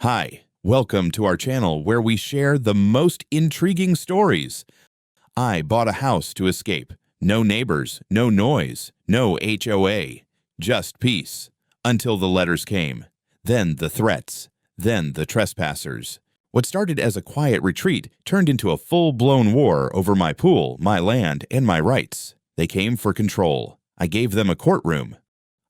Hi, welcome to our channel where we share the most intriguing stories. I bought a house to escape. No neighbors, no noise, no HOA, just peace. Until the letters came. Then the threats. Then the trespassers. What started as a quiet retreat turned into a full-blown war over my pool, my land, and my rights. They came for control. I gave them a courtroom.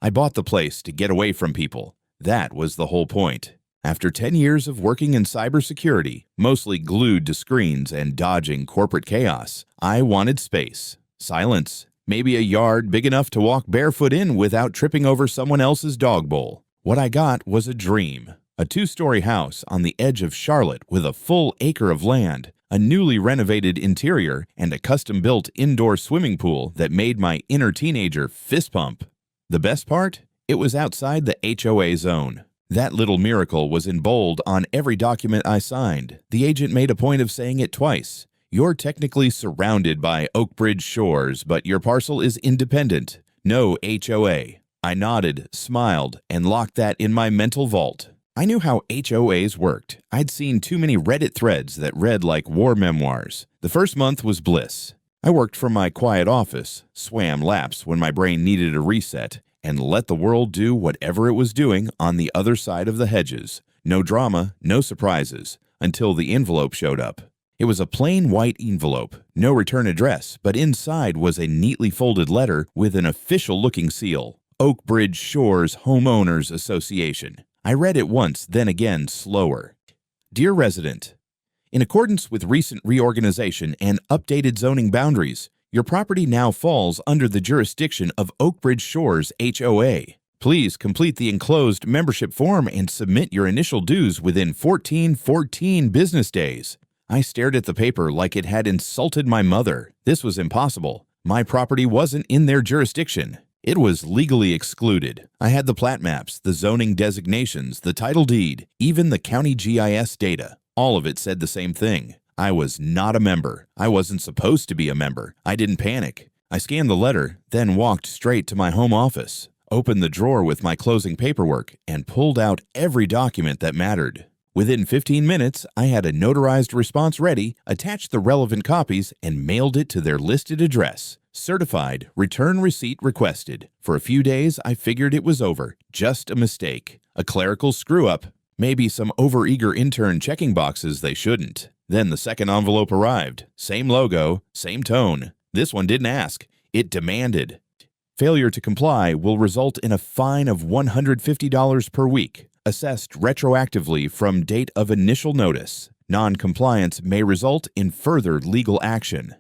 I bought the place to get away from people. That was the whole point. After 10 years of working in cybersecurity, mostly glued to screens and dodging corporate chaos, I wanted space, silence, maybe a yard big enough to walk barefoot in without tripping over someone else's dog bowl. What I got was a dream. A 2-story house on the edge of Charlotte with a full acre of land, a newly renovated interior, and a custom-built indoor swimming pool that made my inner teenager fist pump. The best part? It was outside the HOA zone. That little miracle was in bold on every document I signed. The agent made a point of saying it twice. You're technically surrounded by Oakbridge shores, but your parcel is independent. No HOA. I nodded, smiled, and locked that in my mental vault. I knew how HOAs worked. I'd seen too many Reddit threads that read like war memoirs. The first month was bliss. I worked from my quiet office, swam laps when my brain needed a reset, and let the world do whatever it was doing on the other side of the hedges. No drama, no surprises, until the envelope showed up. It was a plain white envelope, no return address, but inside was a neatly folded letter with an official-looking seal. Oakbridge Shores Homeowners Association. I read it once, then again, slower. Dear resident, in accordance with recent reorganization and updated zoning boundaries, your property now falls under the jurisdiction of Oakbridge Shores HOA. Please complete the enclosed membership form and submit your initial dues within 14 business days. I stared at the paper like it had insulted my mother. This was impossible. My property wasn't in their jurisdiction. It was legally excluded. I had the plat maps, the zoning designations, the title deed, even the county GIS data. All of it said the same thing. I was not a member. I wasn't supposed to be a member. I didn't panic. I scanned the letter, then walked straight to my home office, opened the drawer with my closing paperwork, and pulled out every document that mattered. Within 15 minutes, I had a notarized response ready, attached the relevant copies, and mailed it to their listed address. Certified, return receipt requested. For a few days, I figured it was over. Just a mistake. A clerical screw-up. Maybe some overeager intern checking boxes they shouldn't. Then the second envelope arrived. Same logo, same tone. This one didn't ask. It demanded. Failure to comply will result in a fine of $150 per week, assessed retroactively from date of initial notice. Non-compliance may result in further legal action.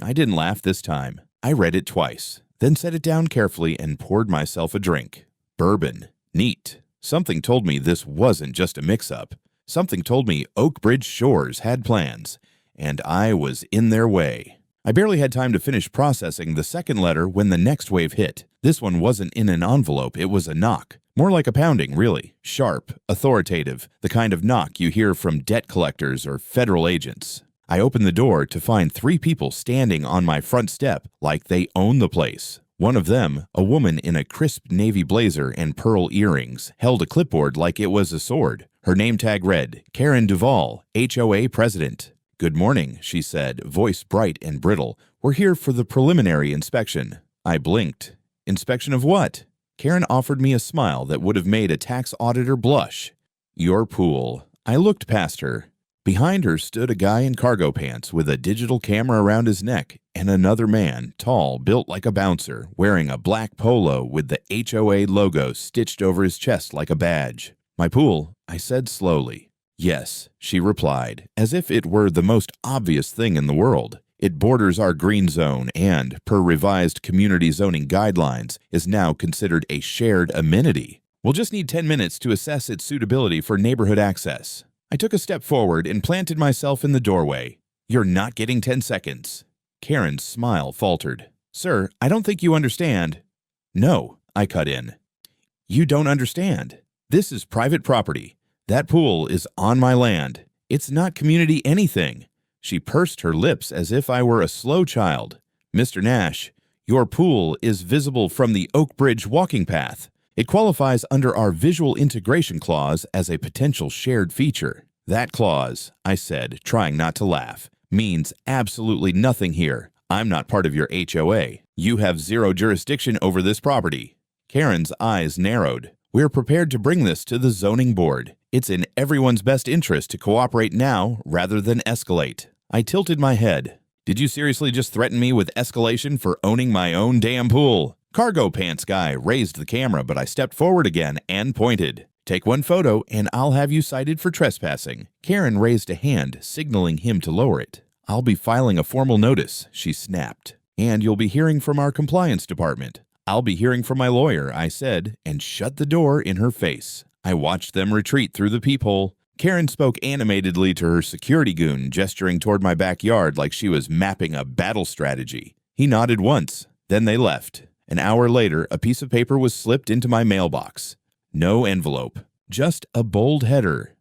I didn't laugh this time. I read it twice, then set it down carefully and poured myself a drink. Bourbon. Neat. Something told me this wasn't just a mix-up. Something told me Oakbridge Shores had plans, and I was in their way. I barely had time to finish processing the second letter when the next wave hit. This one wasn't in an envelope, it was a knock. More like a pounding, really. Sharp, authoritative, the kind of knock you hear from debt collectors or federal agents. I opened the door to find 3 people standing on my front step like they own the place. One of them, a woman in a crisp navy blazer and pearl earrings, held a clipboard like it was a sword. Her name tag read, Karen Duvall, HOA President. Good morning, she said, voice bright and brittle. We're here for the preliminary inspection. I blinked. Inspection of what? Karen offered me a smile that would have made a tax auditor blush. Your pool. I looked past her. Behind her stood a guy in cargo pants with a digital camera around his neck and another man, tall, built like a bouncer, wearing a black polo with the HOA logo stitched over his chest like a badge. My pool, I said slowly. Yes, she replied, as if it were the most obvious thing in the world. It borders our green zone and, per revised community zoning guidelines, is now considered a shared amenity. We'll just need 10 minutes to assess its suitability for neighborhood access. I took a step forward and planted myself in the doorway. You're not getting 10 seconds. Karen's smile faltered. Sir, I don't think you understand. No, I cut in. You don't understand. This is private property. That pool is on my land. It's not community anything. She pursed her lips as if I were a slow child. Mr. Nash, your pool is visible from the Oakbridge walking path. It qualifies under our visual integration clause as a potential shared feature. That clause, I said, trying not to laugh, means absolutely nothing here. I'm not part of your HOA. You have zero jurisdiction over this property. Karen's eyes narrowed. We're prepared to bring this to the zoning board. It's in everyone's best interest to cooperate now rather than escalate. I tilted my head. Did you seriously just threaten me with escalation for owning my own damn pool? Cargo Pants Guy raised the camera, but I stepped forward again and pointed. Take one photo and I'll have you cited for trespassing. Karen raised a hand, signaling him to lower it. I'll be filing a formal notice, she snapped. And you'll be hearing from our compliance department. I'll be hearing from my lawyer, I said, and shut the door in her face. I watched them retreat through the peephole. Karen spoke animatedly to her security goon, gesturing toward my backyard like she was mapping a battle strategy. He nodded once, then they left. An hour later, a piece of paper was slipped into my mailbox. No envelope, just a bold header.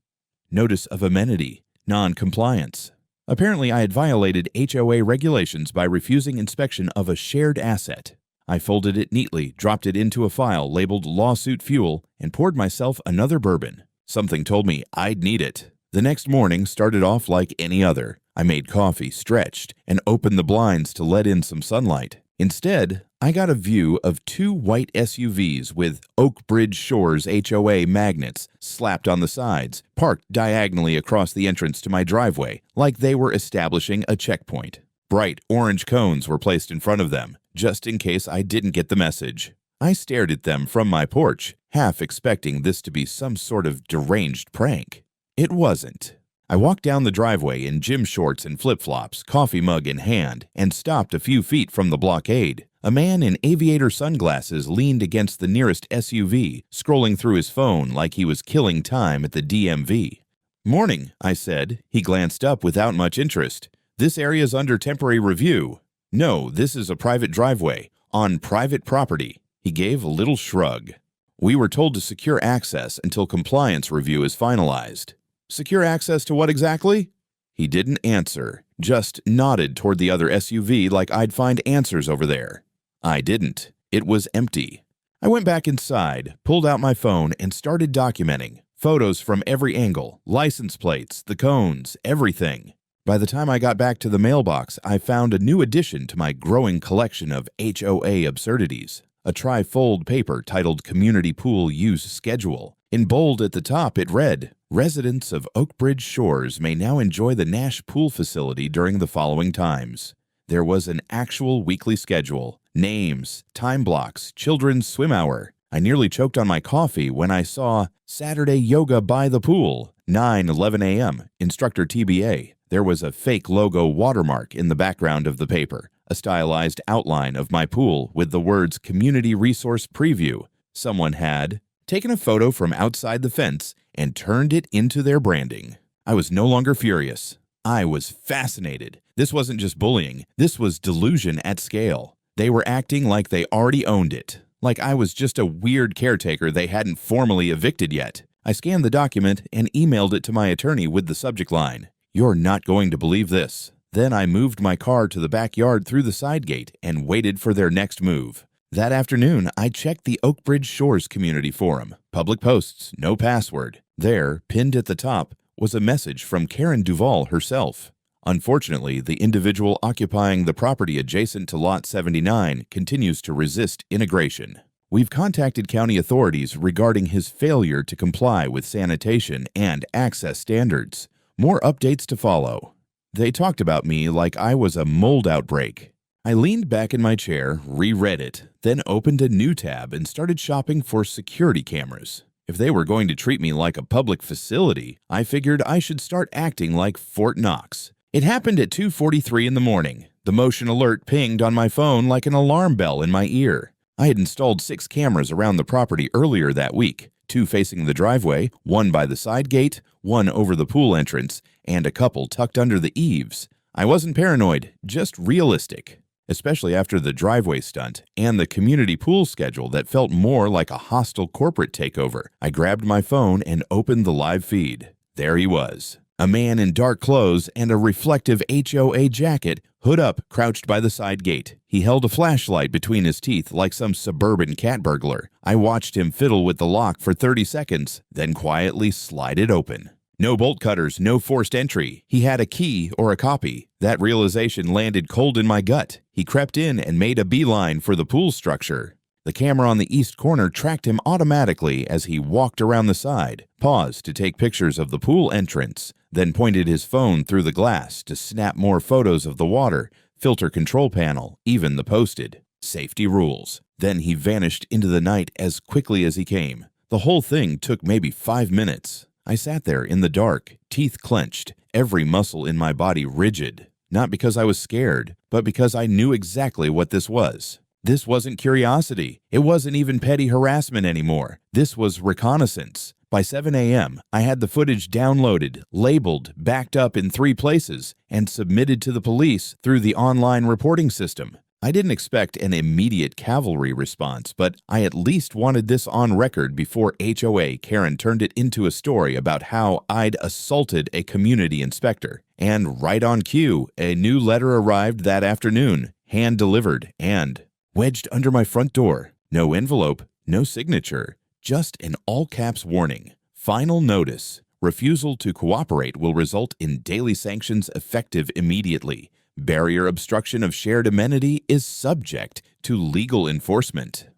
Notice of amenity, non-compliance. Apparently, I had violated HOA regulations by refusing inspection of a shared asset. I folded it neatly, dropped it into a file labeled lawsuit fuel, and poured myself another bourbon. Something told me I'd need it. The next morning started off like any other. I made coffee, stretched, and opened the blinds to let in some sunlight. Instead, I got a view of two white SUVs with Oak Bridge Shores HOA magnets slapped on the sides, parked diagonally across the entrance to my driveway, like they were establishing a checkpoint. Bright orange cones were placed in front of them, just in case I didn't get the message. I stared at them from my porch, half expecting this to be some sort of deranged prank. It wasn't. I walked down the driveway in gym shorts and flip-flops, coffee mug in hand, and stopped a few feet from the blockade. A man in aviator sunglasses leaned against the nearest SUV, scrolling through his phone like he was killing time at the DMV. "Morning," I said. He glanced up without much interest. "This area's under temporary review." "No, this is a private driveway, on private property." He gave a little shrug. "We were told to secure access until compliance review is finalized." "Secure access to what exactly?" He didn't answer, just nodded toward the other SUV like I'd find answers over there. I didn't. It was empty. I went back inside, pulled out my phone, and started documenting. Photos from every angle, license plates, the cones, everything. By the time I got back to the mailbox, I found a new addition to my growing collection of HOA absurdities. A tri-fold paper titled Community Pool Use Schedule. In bold at the top, it read, "Residents of Oak Bridge Shores may now enjoy the Nash Pool Facility during the following times." There was an actual weekly schedule, names, time blocks, children's swim hour. I nearly choked on my coffee when I saw Saturday Yoga by the Pool, 9:11 a.m., Instructor TBA. There was a fake logo watermark in the background of the paper, a stylized outline of my pool with the words Community Resource Preview. Someone had taken a photo from outside the fence and turned it into their branding. I was no longer furious. I was fascinated. This wasn't just bullying. This was delusion at scale. They were acting like they already owned it, like I was just a weird caretaker they hadn't formally evicted yet. I scanned the document and emailed it to my attorney with the subject line, "You're not going to believe this." Then I moved my car to the backyard through the side gate and waited for their next move. That afternoon, I checked the Oak Bridge Shores community forum. Public posts, no password. There, pinned at the top, was a message from Karen Duvall herself. Unfortunately, the individual occupying the property adjacent to Lot 79 continues to resist integration. We've contacted county authorities regarding his failure to comply with sanitation and access standards. More updates to follow. They talked about me like I was a mold outbreak. I leaned back in my chair, reread it, then opened a new tab and started shopping for security cameras. If they were going to treat me like a public facility, I figured I should start acting like Fort Knox. It happened at 2:43 in the morning. The motion alert pinged on my phone like an alarm bell in my ear. I had installed 6 cameras around the property earlier that week, 2 facing the driveway, 1 by the side gate, 1 over the pool entrance, and a couple tucked under the eaves. I wasn't paranoid, just realistic. Especially after the driveway stunt and the community pool schedule that felt more like a hostile corporate takeover. I grabbed my phone and opened the live feed. There he was. A man in dark clothes and a reflective HOA jacket, hood up, crouched by the side gate. He held a flashlight between his teeth like some suburban cat burglar. I watched him fiddle with the lock for 30 seconds, then quietly slide it open. No bolt cutters, no forced entry. He had a key or a copy. That realization landed cold in my gut. He crept in and made a beeline for the pool structure. The camera on the east corner tracked him automatically as he walked around the side, paused to take pictures of the pool entrance, then pointed his phone through the glass to snap more photos of the water, filter control panel, even the posted. Safety rules. Then he vanished into the night as quickly as he came. The whole thing took maybe 5 minutes. I sat there in the dark, teeth clenched, every muscle in my body rigid. Not because I was scared, but because I knew exactly what this was. This wasn't curiosity. It wasn't even petty harassment anymore. This was reconnaissance. By 7 a.m., I had the footage downloaded, labeled, backed up in 3 places, and submitted to the police through the online reporting system. I didn't expect an immediate cavalry response, but I at least wanted this on record before HOA Karen turned it into a story about how I'd assaulted a community inspector. And right on cue, a new letter arrived that afternoon, hand-delivered, and wedged under my front door. No envelope, no signature, just an all-caps warning. Final notice. Refusal to cooperate will result in daily sanctions effective immediately. Barrier obstruction of shared amenity is subject to legal enforcement.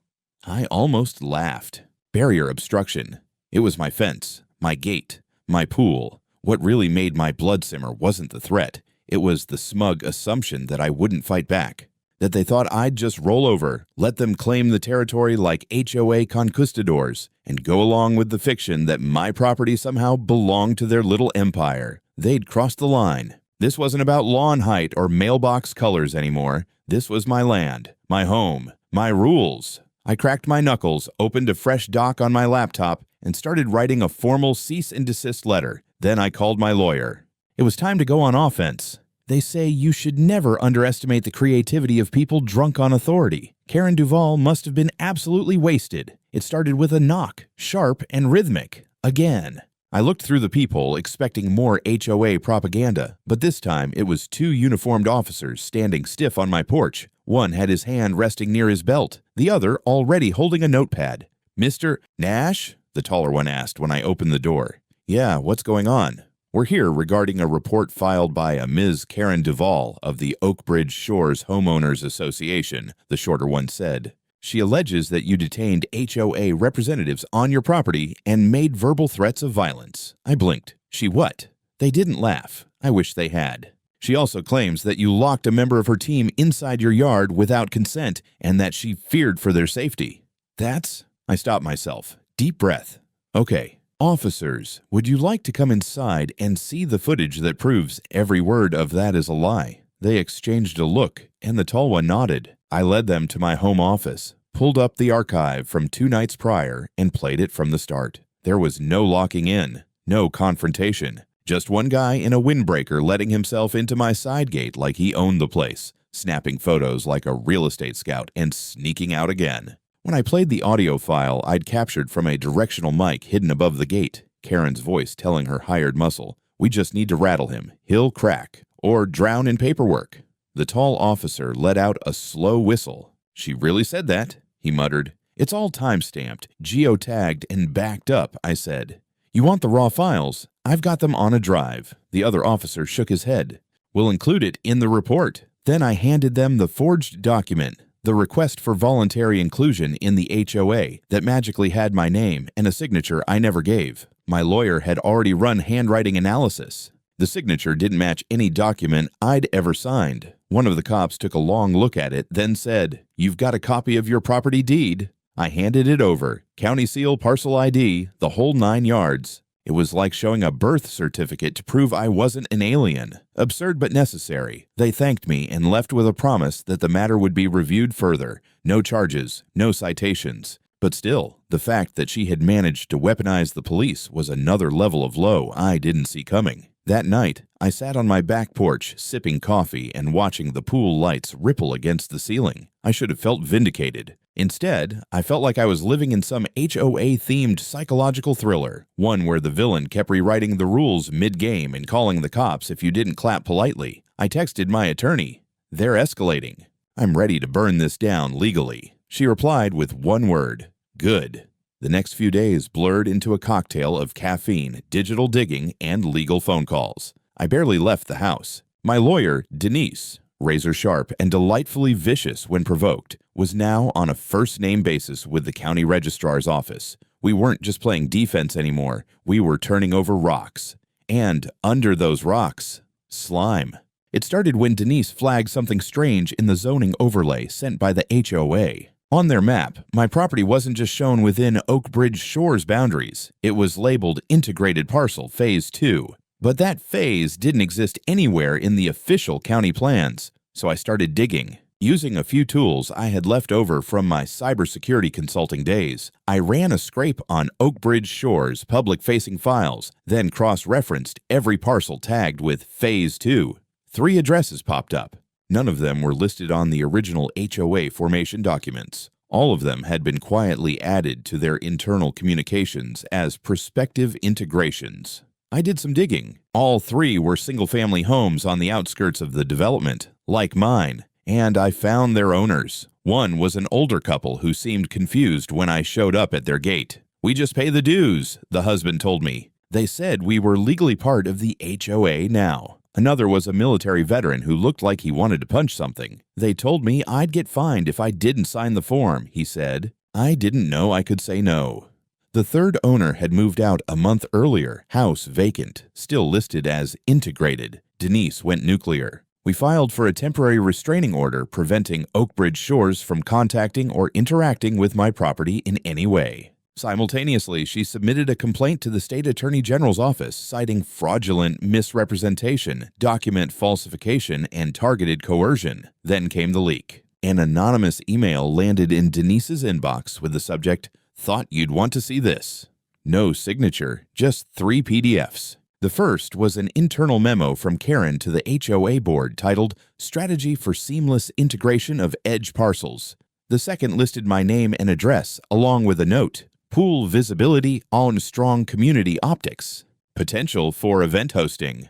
I almost laughed. Barrier obstruction. It was my fence, my gate, my pool. What really made my blood simmer wasn't the threat. It was the smug assumption that I wouldn't fight back. That they thought I'd just roll over, let them claim the territory like HOA conquistadors, and go along with the fiction that my property somehow belonged to their little empire. They'd crossed the line. This wasn't about lawn height or mailbox colors anymore. This was my land, my home, my rules. I cracked my knuckles, opened a fresh doc on my laptop, and started writing a formal cease and desist letter. Then I called my lawyer. It was time to go on offense. They say you should never underestimate the creativity of people drunk on authority. Karen Duvall must have been absolutely wasted. It started with a knock, sharp and rhythmic. Again. I looked through the peephole expecting more HOA propaganda, but this time it was 2 uniformed officers standing stiff on my porch. One had his hand resting near his belt, the other already holding a notepad. "Mr. Nash?" the taller one asked when I opened the door. "Yeah, what's going on?" "We're here regarding a report filed by a Ms. Karen Duvall of the Oakbridge Shores Homeowners Association," the shorter one said. "She alleges that you detained HOA representatives on your property and made verbal threats of violence." I blinked. "She what?" They didn't laugh. I wish they had. "She also claims that you locked a member of her team inside your yard without consent and that she feared for their safety." That's... I stopped myself. Deep breath. "Okay. Officers, would you like to come inside and see the footage that proves every word of that is a lie?" They exchanged a look, and the tall one nodded. I led them to my home office, pulled up the archive from 2 nights prior, and played it from the start. There was no locking in, no confrontation. Just one guy in a windbreaker letting himself into my side gate like he owned the place, snapping photos like a real estate scout and sneaking out again. When I played the audio file I'd captured from a directional mic hidden above the gate, Karen's voice telling her hired muscle, "We just need to rattle him. He'll crack. Or drown in paperwork." The tall officer let out a slow whistle. "She really said that," he muttered. "It's all time-stamped, geotagged, and backed up," I said. "You want the raw files? I've got them on a drive." The other officer shook his head. "We'll include it in the report." Then I handed them the forged document. The request for voluntary inclusion in the HOA that magically had my name and a signature I never gave. My lawyer had already run handwriting analysis. The signature didn't match any document I'd ever signed. One of the cops took a long look at it, then said, "You've got a copy of your property deed?" I handed it over. County seal, parcel ID, the whole 9 yards. It was like showing a birth certificate to prove I wasn't an alien. Absurd but necessary. They thanked me and left with a promise that the matter would be reviewed further. No charges, no citations. But still, the fact that she had managed to weaponize the police was another level of low I didn't see coming. That night, I sat on my back porch, sipping coffee and watching the pool lights ripple against the ceiling. I should have felt vindicated. Instead, I felt like I was living in some HOA-themed psychological thriller, one where the villain kept rewriting the rules mid-game and calling the cops if you didn't clap politely. I texted my attorney. They're escalating. I'm ready to burn this down legally. She replied with one word, good. The next few days blurred into a cocktail of caffeine, digital digging, and legal phone calls. I barely left the house. My lawyer, Denise, razor sharp and delightfully vicious when provoked, was now on a first-name basis with the county registrar's office. We weren't just playing defense anymore. We were turning over rocks. And under those rocks, slime. It started when Denise flagged something strange in the zoning overlay sent by the HOA. On their map, my property wasn't just shown within Oak Bridge Shores boundaries. It was labeled Integrated Parcel Phase 2. But that phase didn't exist anywhere in the official county plans. So I started digging. Using a few tools I had left over from my cybersecurity consulting days, I ran a scrape on Oak Bridge Shores public-facing files, then cross-referenced every parcel tagged with Phase 2. 3 addresses popped up. None of them were listed on the original HOA formation documents. All of them had been quietly added to their internal communications as prospective integrations. I did some digging. All 3 were single-family homes on the outskirts of the development, like mine, and I found their owners. One was an older couple who seemed confused when I showed up at their gate. "We just pay the dues," the husband told me. They said we were legally part of the HOA now. Another was a military veteran who looked like he wanted to punch something. They told me I'd get fined if I didn't sign the form, he said. I didn't know I could say no. The third owner had moved out a month earlier, house vacant, still listed as integrated. Denise went nuclear. We filed for a temporary restraining order preventing Oak Bridge Shores from contacting or interacting with my property in any way. Simultaneously, she submitted a complaint to the state attorney general's office citing fraudulent misrepresentation, document falsification, and targeted coercion. Then came the leak. An anonymous email landed in Denise's inbox with the subject, "Thought you'd want to see this." No signature, just 3 PDFs. The first was an internal memo from Karen to the HOA board titled Strategy for Seamless Integration of Edge Parcels. The second listed my name and address, along with a note. Pool visibility on strong community optics. Potential for event hosting.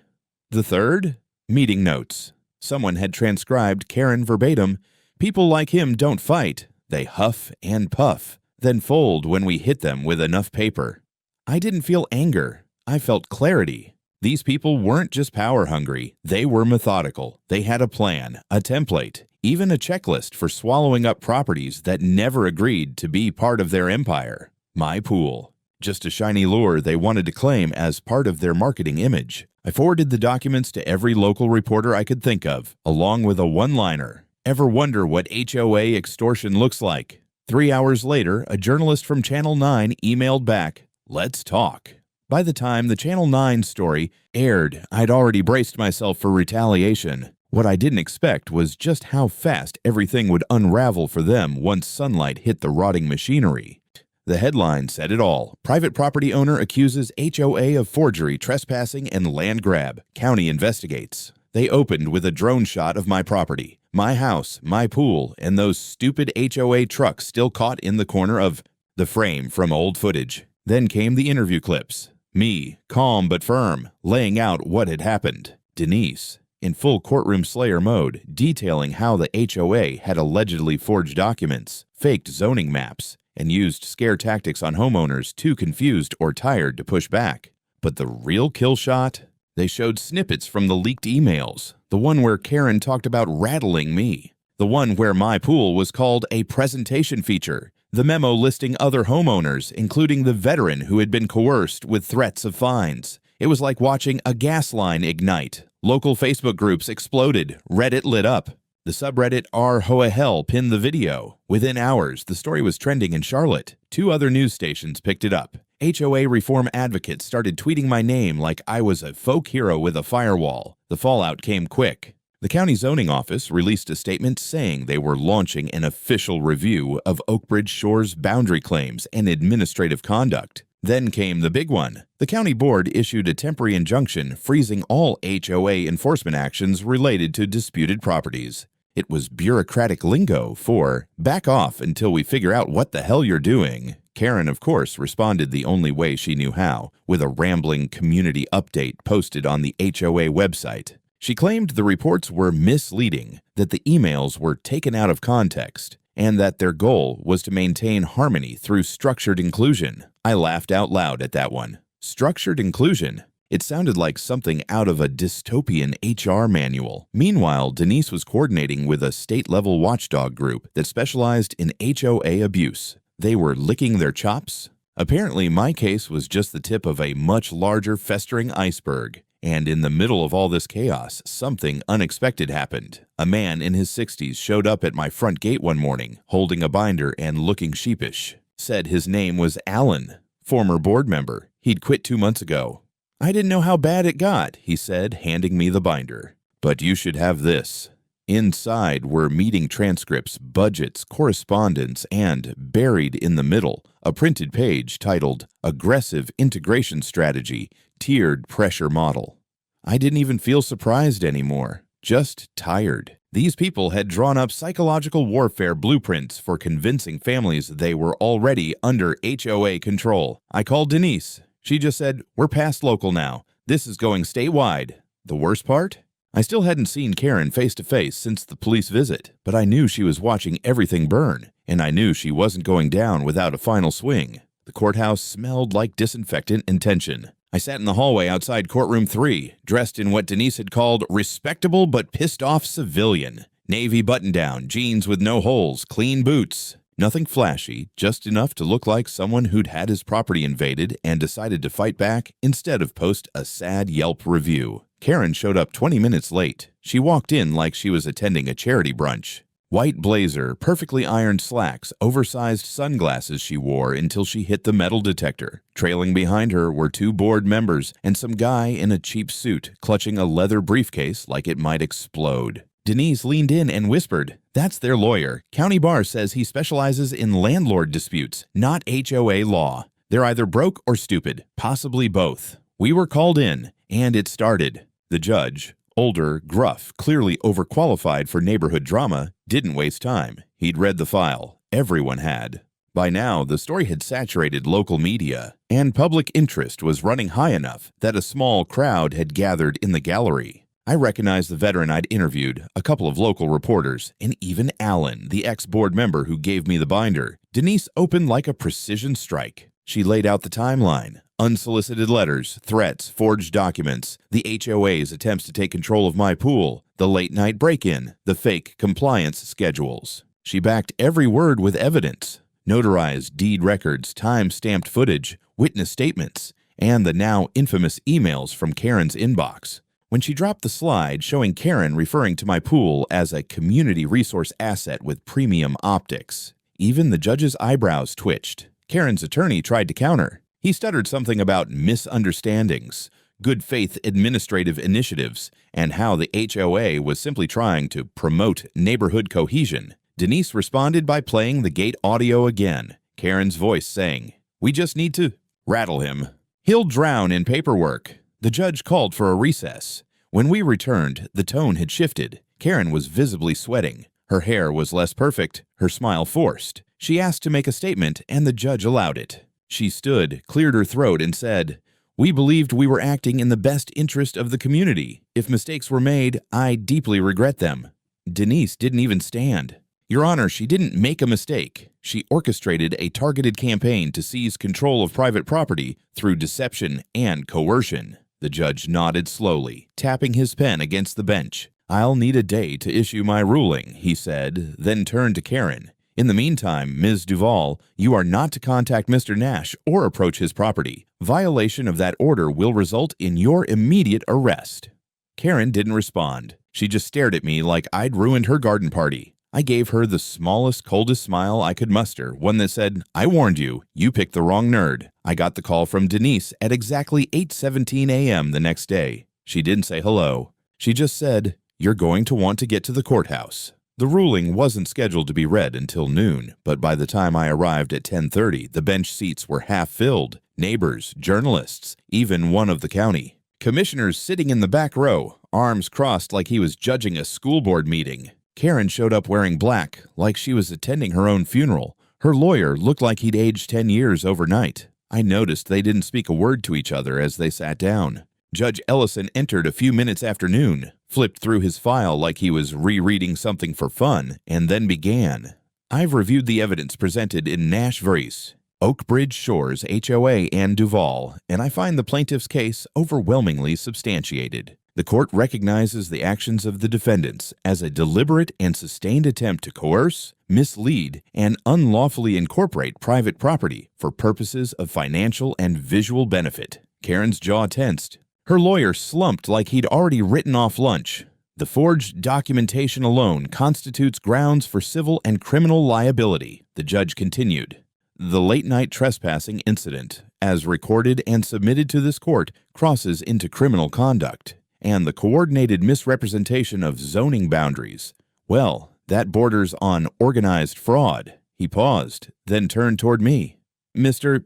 The third? Meeting notes. Someone had transcribed Karen verbatim. People like him don't fight. They huff and puff, then fold when we hit them with enough paper. I didn't feel anger. I felt clarity. These people weren't just power hungry. They were methodical. They had a plan, a template, even a checklist for swallowing up properties that never agreed to be part of their empire. My pool. Just a shiny lure they wanted to claim as part of their marketing image. I forwarded the documents to every local reporter I could think of, along with a one-liner. Ever wonder what HOA extortion looks like? 3 hours later, a journalist from Channel 9 emailed back, "Let's talk." By the time the Channel 9 story aired, I'd already braced myself for retaliation. What I didn't expect was just how fast everything would unravel for them once sunlight hit the rotting machinery. The headline said it all. Private property owner accuses HOA of forgery, trespassing, and land grab. County investigates. They opened with a drone shot of my property, my house, my pool, and those stupid HOA trucks still caught in the corner of the frame from old footage. Then came the interview clips. Me, calm but firm, laying out what had happened. Denise, in full courtroom slayer mode, detailing how the HOA had allegedly forged documents, faked zoning maps, and used scare tactics on homeowners too confused or tired to push back. But the real kill shot? They showed snippets from the leaked emails. The one where Karen talked about rattling me. The one where my pool was called a presentation feature. The memo listing other homeowners, including the veteran who had been coerced with threats of fines. It was like watching a gas line ignite. Local Facebook groups exploded. Reddit lit up. The subreddit r/HOA pinned the video. Within hours, the story was trending in Charlotte. 2 other news stations picked it up. HOA reform advocates started tweeting my name like I was a folk hero with a firewall. The fallout came quick. The county zoning office released a statement saying they were launching an official review of Oak Bridge Shores boundary claims and administrative conduct. Then came the big one. The county board issued a temporary injunction freezing all HOA enforcement actions related to disputed properties. It was bureaucratic lingo for, back off until we figure out what the hell you're doing. Karen, of course, responded the only way she knew how, with a rambling community update posted on the HOA website. She claimed the reports were misleading, that the emails were taken out of context, and that their goal was to maintain harmony through structured inclusion. I laughed out loud at that one. Structured inclusion? It sounded like something out of a dystopian HR manual. Meanwhile, Denise was coordinating with a state-level watchdog group that specialized in HOA abuse. They were licking their chops? Apparently, my case was just the tip of a much larger festering iceberg. And in the middle of all this chaos, something unexpected happened. A man in his 60s showed up at my front gate one morning, holding a binder and looking sheepish. Said his name was Alan, former board member. He'd quit 2 months ago. I didn't know how bad it got, he said, handing me the binder. But you should have this. Inside were meeting transcripts, budgets, correspondence, and, buried in the middle, a printed page titled Aggressive Integration Strategy, Tiered Pressure Model. I didn't even feel surprised anymore, just tired. These people had drawn up psychological warfare blueprints for convincing families they were already under HOA control. I called Denise. She just said, "We're past local now. This is going statewide." The worst part? I still hadn't seen Karen face to face since the police visit, but I knew she was watching everything burn, and I knew she wasn't going down without a final swing. The courthouse smelled like disinfectant and tension. I sat in the hallway outside courtroom 3, dressed in what Denise had called respectable but pissed off civilian. Navy button-down, jeans with no holes, clean boots. Nothing flashy, just enough to look like someone who'd had his property invaded and decided to fight back instead of post a sad Yelp review. Karen showed up 20 minutes late. She walked in like she was attending a charity brunch. White blazer, perfectly ironed slacks, oversized sunglasses she wore until she hit the metal detector. Trailing behind her were 2 board members and some guy in a cheap suit clutching a leather briefcase like it might explode. Denise leaned in and whispered, "That's their lawyer. County Bar says he specializes in landlord disputes, not HOA law. They're either broke or stupid, possibly both." We were called in, and it started. The judge, older, gruff, clearly overqualified for neighborhood drama, didn't waste time. He'd read the file. Everyone had. By now, the story had saturated local media, and public interest was running high enough that a small crowd had gathered in the gallery. I recognized the veteran I'd interviewed, a couple of local reporters, and even Alan, the ex-board member who gave me the binder. Denise opened like a precision strike. She laid out the timeline. Unsolicited letters, threats, forged documents, the HOA's attempts to take control of my pool, the late-night break-in, the fake compliance schedules. She backed every word with evidence. Notarized deed records, time-stamped footage, witness statements, and the now infamous emails from Karen's inbox. When she dropped the slide showing Karen referring to my pool as a community resource asset with premium optics, even the judge's eyebrows twitched. Karen's attorney tried to counter. He stuttered something about misunderstandings, good faith administrative initiatives, and how the HOA was simply trying to promote neighborhood cohesion. Denise responded by playing the gate audio again, Karen's voice saying, "We just need to rattle him. He'll drown in paperwork." The judge called for a recess. When we returned, the tone had shifted. Karen was visibly sweating. Her hair was less perfect, her smile forced. She asked to make a statement, and the judge allowed it. She stood, cleared her throat, and said, "We believed we were acting in the best interest of the community. If mistakes were made, I deeply regret them." Denise didn't even stand. "Your Honor, she didn't make a mistake. She orchestrated a targeted campaign to seize control of private property through deception and coercion." The judge nodded slowly, tapping his pen against the bench. "I'll need a day to issue my ruling," he said, then turned to Karen. "In the meantime, Ms. Duvall, you are not to contact Mr. Nash or approach his property. Violation of that order will result in your immediate arrest." Karen didn't respond. She just stared at me like I'd ruined her garden party. I gave her the smallest, coldest smile I could muster, one that said, "I warned you, you picked the wrong nerd." I got the call from Denise at exactly 8:17 a.m. the next day. She didn't say hello. She just said, "You're going to want to get to the courthouse." The ruling wasn't scheduled to be read until noon, but by the time I arrived at 10:30, the bench seats were half filled. Neighbors, journalists, even one of the county. Commissioners sitting in the back row, arms crossed like he was judging a school board meeting. Karen showed up wearing black, like she was attending her own funeral. Her lawyer looked like he'd aged 10 years overnight. I noticed they didn't speak a word to each other as they sat down. Judge Ellison entered a few minutes after noon, flipped through his file like he was rereading something for fun, and then began. I've reviewed the evidence presented in Nash vs. Oak Bridge Shores HOA and Duval, and I find the plaintiff's case overwhelmingly substantiated. The court recognizes the actions of the defendants as a deliberate and sustained attempt to coerce, mislead, and unlawfully incorporate private property for purposes of financial and visual benefit. Karen's jaw tensed. Her lawyer slumped like he'd already written off lunch. The forged documentation alone constitutes grounds for civil and criminal liability, the judge continued. The late-night trespassing incident, as recorded and submitted to this court, crosses into criminal conduct. And the coordinated misrepresentation of zoning boundaries, well, that borders on organized fraud. He paused, then turned toward me. Mr.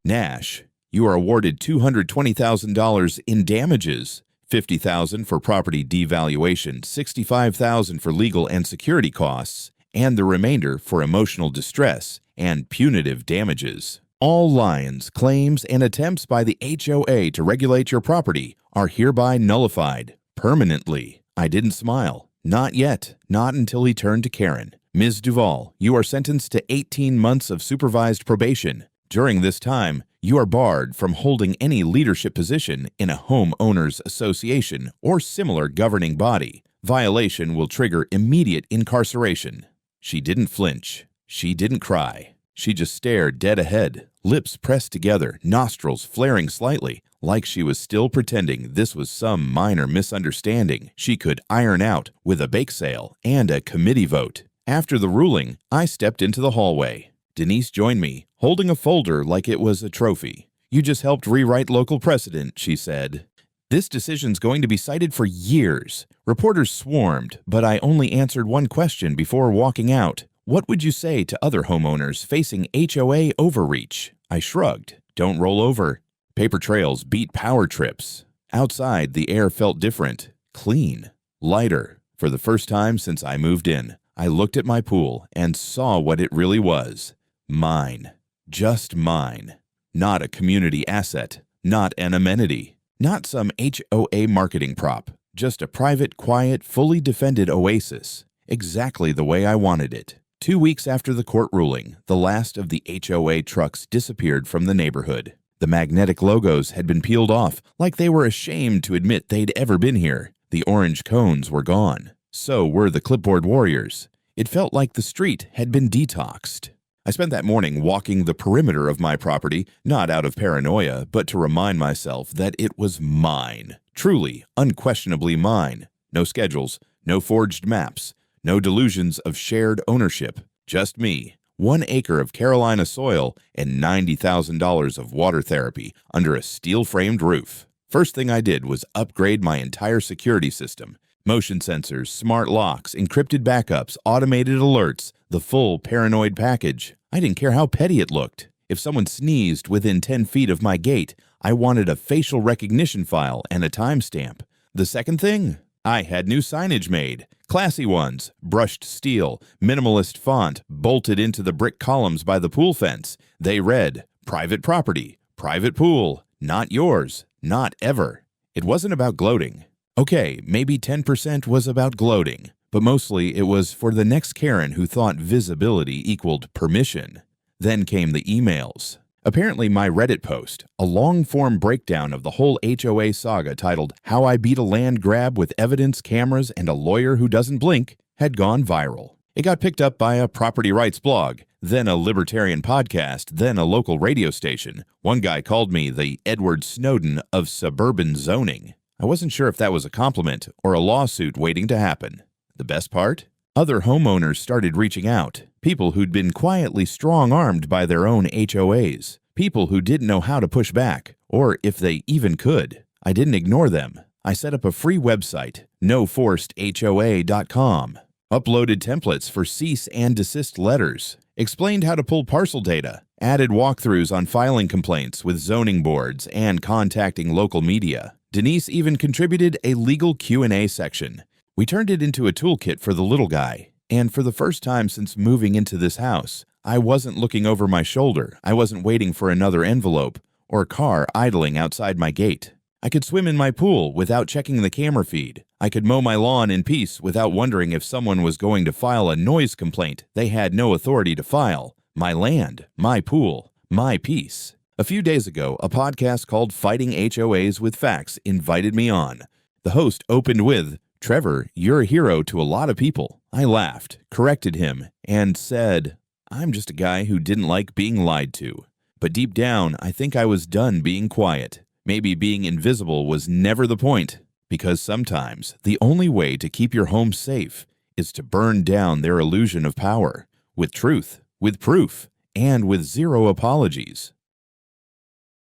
Nash, you are awarded $220,000 in damages, $50,000 for property devaluation, $65,000 for legal and security costs, and the remainder for emotional distress and punitive damages. All liens, claims, and attempts by the HOA to regulate your property are hereby nullified permanently. I didn't smile. Not yet. Not until he turned to Karen. Ms. Duval, you are sentenced to 18 months of supervised probation. During this time, you are barred from holding any leadership position in a homeowners association or similar governing body. Violation will trigger immediate incarceration. She didn't flinch. She didn't cry. She just stared dead ahead, lips pressed together, nostrils flaring slightly, like she was still pretending this was some minor misunderstanding she could iron out with a bake sale and a committee vote. After the ruling, I stepped into the hallway. Denise joined me, holding a folder like it was a trophy. You just helped rewrite local precedent, she said. This decision's going to be cited for years. Reporters swarmed, but I only answered one question before walking out. What would you say to other homeowners facing HOA overreach? I shrugged. Don't roll over. Paper trails beat power trips. Outside, the air felt different. Clean. Lighter. For the first time since I moved in, I looked at my pool and saw what it really was. Mine. Just mine. Not a community asset. Not an amenity. Not some HOA marketing prop. Just a private, quiet, fully defended oasis. Exactly the way I wanted it. 2 weeks after the court ruling, the last of the HOA trucks disappeared from the neighborhood. The magnetic logos had been peeled off, like they were ashamed to admit they'd ever been here. The orange cones were gone. So were the clipboard warriors. It felt like the street had been detoxed. I spent that morning walking the perimeter of my property, not out of paranoia, but to remind myself that it was mine. Truly, unquestionably mine. No schedules, no forged maps. No delusions of shared ownership, just me, 1 acre of Carolina soil, and $90,000 of water therapy under a steel-framed roof. First thing I did was upgrade my entire security system. Motion sensors, smart locks, encrypted backups, automated alerts, the full paranoid package. I didn't care how petty it looked. If someone sneezed within 10 feet of my gate, I wanted a facial recognition file and a timestamp. The second thing? I had new signage made. Classy ones, brushed steel, minimalist font, bolted into the brick columns by the pool fence. They read, private property, private pool, not yours, not ever. It wasn't about gloating. Okay, maybe 10% was about gloating, but mostly it was for the next Karen who thought visibility equaled permission. Then came the emails. Apparently my Reddit post, a long-form breakdown of the whole HOA saga titled How I Beat a Land Grab with Evidence, Cameras, and a Lawyer Who Doesn't Blink, had gone viral. It got picked up by a property rights blog, then a libertarian podcast, then a local radio station. One guy called me the Edward Snowden of suburban zoning. I wasn't sure if that was a compliment or a lawsuit waiting to happen. The best part? Other homeowners started reaching out, people who'd been quietly strong-armed by their own HOAs, people who didn't know how to push back, or if they even could. I didn't ignore them. I set up a free website, noforcedhoa.com, uploaded templates for cease and desist letters, explained how to pull parcel data, added walkthroughs on filing complaints with zoning boards and contacting local media. Denise even contributed a legal Q&A section. We turned it into a toolkit for the little guy, and for the first time since moving into this house, I wasn't looking over my shoulder. I wasn't waiting for another envelope or a car idling outside my gate. I could swim in my pool without checking the camera feed. I could mow my lawn in peace without wondering if someone was going to file a noise complaint they had no authority to file. My land, my pool, my peace. A few days ago, a podcast called Fighting HOAs with Facts invited me on. The host opened with, "Trevor, you're a hero to a lot of people." I laughed, corrected him, and said, "I'm just a guy who didn't like being lied to." But deep down, I think I was done being quiet. Maybe being invisible was never the point, because sometimes the only way to keep your home safe is to burn down their illusion of power, with truth, with proof, and with zero apologies.